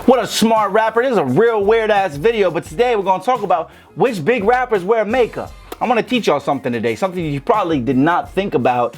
What a smart rapper. This is a real weird ass video, but today we're gonna talk about which big rappers wear makeup. I'm gonna teach y'all something today, something you probably did not think about,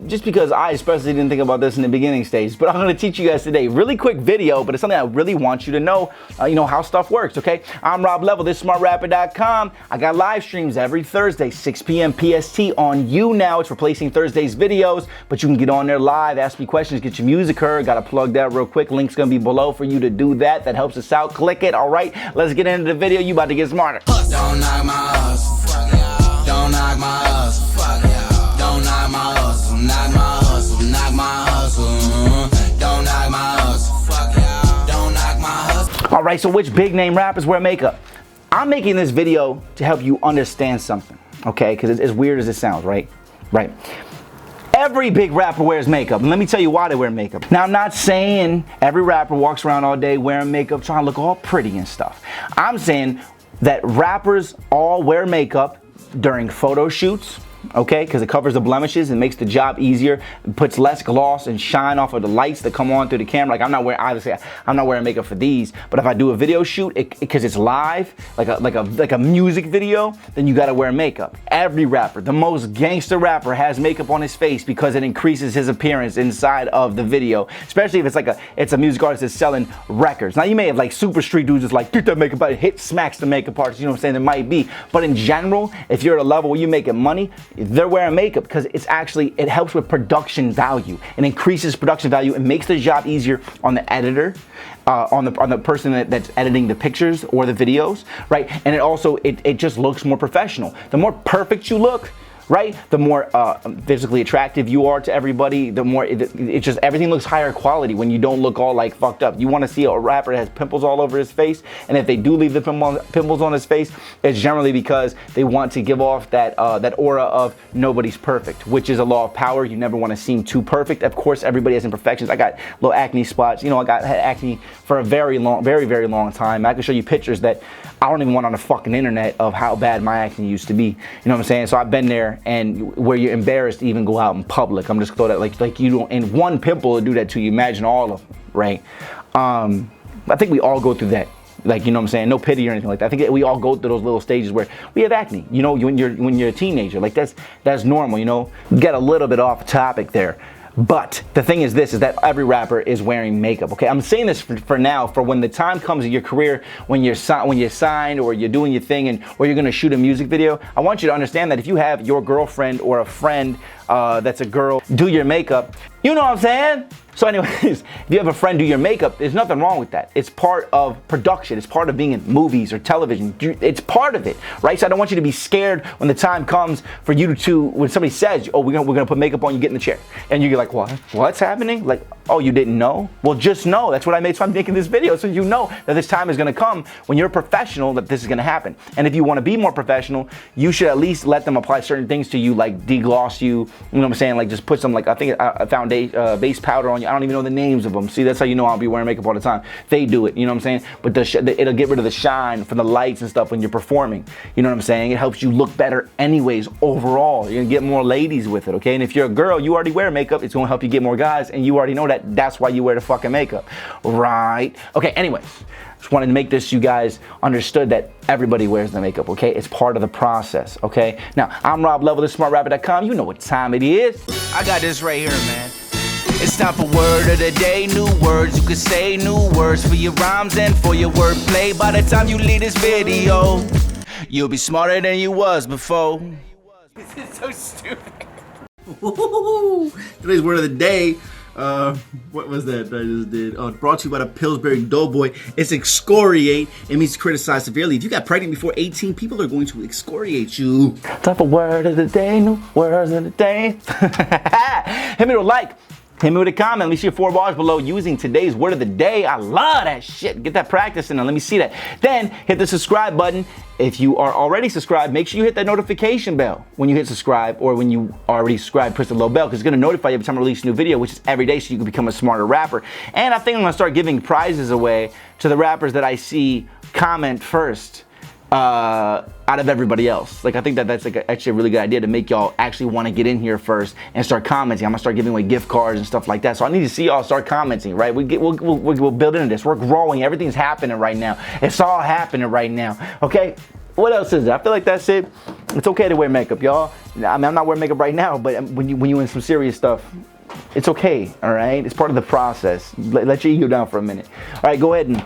just because I especially didn't think about this in the beginning stage, but I'm gonna teach you guys today. Really quick video, but it's something I really want you to know, how stuff works, okay? I'm Rob Level, this is smartrapper.com. I got live streams every Thursday, 6 p.m. PST on YouNow. It's replacing Thursday's videos, but you can get on there live, ask me questions, get your music heard. Gotta plug that real quick. Link's gonna be below for you to do that. That helps us out. Click it, all right? Let's get into the video. You about to get smarter. Don't knock my hustle, fuck y'all. Don't knock my hustle, fuck y'all. Don't knock my hustle, knock my hustle, knock my hustle. Don't knock my hustle, fuck y'all. Don't knock my hustle. All right, so which big name rappers wear makeup? I'm making this video to help you understand something, okay? Because it's as weird as it sounds, right? Right. Every big rapper wears makeup, and let me tell you why they wear makeup. Now, I'm not saying every rapper walks around all day wearing makeup, trying to look all pretty and stuff. I'm saying that rappers all wear makeup during photo shoots, okay, because it covers the blemishes and makes the job easier, puts less gloss and shine off of the lights that come on through the camera. Like, I'm not wearing makeup for these, but if I do a video shoot, because it's live, like a music video, then you gotta wear makeup. Every rapper, the most gangster rapper, has makeup on his face because it increases his appearance inside of the video, especially if it's a music artist that's selling records. Now, you may have like super street dudes that's like, get that makeup out, hit smacks the makeup artist, you know what I'm saying? It might be, but in general, if you're at a level where you're making money, they're wearing makeup because it helps with production value. It increases production value and makes the job easier on the editor, on the person that's editing the pictures or the videos, right? And it just looks more professional. The more perfect you look, right, the more physically attractive you are to everybody, the more it just everything looks higher quality when you don't look all like fucked up. You want to see a rapper that has pimples all over his face, and if they do leave the pimples on his face, it's generally because they want to give off that aura of nobody's perfect, which is a law of power. You never want to seem too perfect. Of course, everybody has imperfections. I got little acne spots. I had acne for a very long time. I can show you pictures that I don't even want on the fucking internet of how bad my acne used to be. You know what I'm saying? So I've been there, and where you're embarrassed to even go out in public. I'm just thought that like you don't, and one pimple will do that to you. Imagine all of them, right? I think we all go through that. Like, you know what I'm saying? No pity or anything like that. I think we all go through those little stages where we have acne. When you're a teenager, like that's normal. We get a little bit off topic there. But the thing is this, is that every rapper is wearing makeup, okay? I'm saying this for now, for when the time comes in your career, when you're signed or you're doing your thing or you're gonna shoot a music video, I want you to understand that if you have your girlfriend or a friend that's a girl do your makeup, you know what I'm saying? So anyways, if you have a friend do your makeup, there's nothing wrong with that. It's part of production. It's part of being in movies or television. It's part of it, right? So I don't want you to be scared when the time comes for you when somebody says, oh, we're gonna put makeup on you, get in the chair. And you're like, what? What's happening? Like, oh, you didn't know? Well, just know. That's what I made, so I'm making this video, so you know that this time is gonna come when you're a professional, that this is gonna happen. And if you wanna be more professional, you should at least let them apply certain things to you, like degloss you, you know what I'm saying? Like just put some, like I think a foundation, base powder on you. I don't even know the names of them. See, that's how you know I'll be wearing makeup all the time. They do it, you know what I'm saying? But it'll get rid of the shine from the lights and stuff when you're performing. You know what I'm saying? It helps you look better anyways, overall. You're gonna get more ladies with it, okay? And if you're a girl, you already wear makeup, it's gonna help you get more guys, and you already know that. That's why you wear the fucking makeup, right? Okay, anyways, just wanted to make this, you guys understood that everybody wears the makeup, okay? It's part of the process, okay? Now, I'm Rob Level, this is smartrapper.com. You know what time it is. I got this right here, man. It's time for word of the day. New words you can say, new words for your rhymes and for your wordplay. By the time you leave this video, you'll be smarter than you was before. This is so stupid. Today's word of the day. What was that I just did? Oh, brought to you by the Pillsbury Doughboy. It's excoriate. It means criticize severely. If you got pregnant before 18, people are going to excoriate you. Time for word of the day. New words of the day. Hit me with a like. Hit me with a comment. Let me see your 4 bars below using today's word of the day. I love that shit. Get that practice in there. Let me see that. Then hit the subscribe button. If you are already subscribed, make sure you hit that notification bell when you hit subscribe, or when you already subscribed, press the little bell, because it's going to notify you every time I release a new video, which is every day, so you can become a smarter rapper. And I think I'm going to start giving prizes away to the rappers that I see comment first out of everybody else. Like, I think that that's like actually a really good idea to make y'all actually want to get in here first and start commenting. I'm gonna start giving away gift cards and stuff like that. So I need to see y'all start commenting, right? We'll build into this. We're growing. Everything's happening right now. It's all happening right now. Okay. What else is it? I feel like that's it. It's okay to wear makeup, y'all. I mean, I'm not wearing makeup right now, but when you in some serious stuff, it's okay. All right. It's part of the process. Let your ego down for a minute. All right. Go ahead and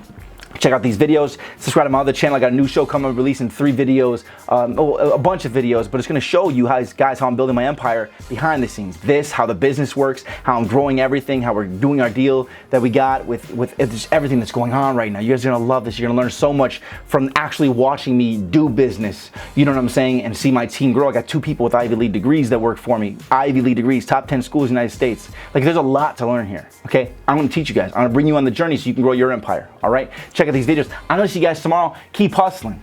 check out these videos. Subscribe to my other channel. I got a new show coming, releasing 3 videos, a bunch of videos, but it's gonna show you guys how I'm building my empire behind the scenes. How the business works, how I'm growing everything, how we're doing our deal that we got with everything that's going on right now. You guys are gonna love this. You're gonna learn so much from actually watching me do business. You know what I'm saying? And see my team grow. I got 2 people with Ivy League degrees that work for me. Ivy League degrees, top 10 schools in the United States. Like, there's a lot to learn here, okay? I'm gonna teach you guys. I'm gonna bring you on the journey so you can grow your empire, all right? Check out these videos. I'm gonna see you guys tomorrow. Keep hustling.